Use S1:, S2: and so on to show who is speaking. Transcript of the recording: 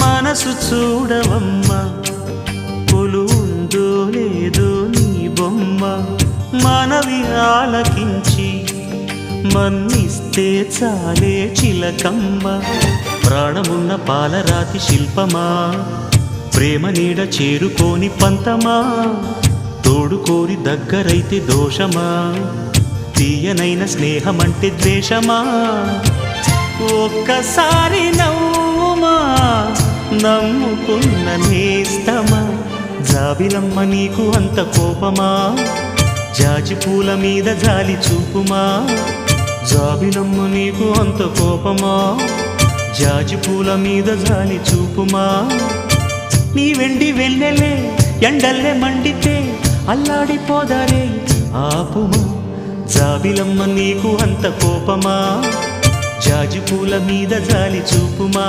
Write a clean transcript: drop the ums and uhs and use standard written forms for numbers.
S1: మనసు చూడవమ్మా కొలువుందో లేదో నీ బొమ్మ మనవి ఆలకించి మన్నిస్తే చాలే చిలకమ్మ ప్రాణమున్న పాలరాతి శిల్పమా ప్రేమ నీడ చేరుకోని పంతమా తోడుకోరి దగ్గరైతే దోషమా తీయనైన స్నేహమంటే ద్వేషమా ఒక్కసారి నవ్వుమా నమ్ముకున్న నేస్తమా జాబిలమ్మ నీకు అంత కోపమా జాజి పూల మీద జాలి చూపుమా జాబిలమ్మ నీకు అంత కోపమా జాజి పూల మీద జాలి చూపుమా నీ వెండి వెళ్ళలే ఎండల్లే మండితే అల్లాడిపోదారే ఆపుమా జాబిలమ్మ నీకు అంత కోపమా జాజి పూల మీద జాలి చూపుమా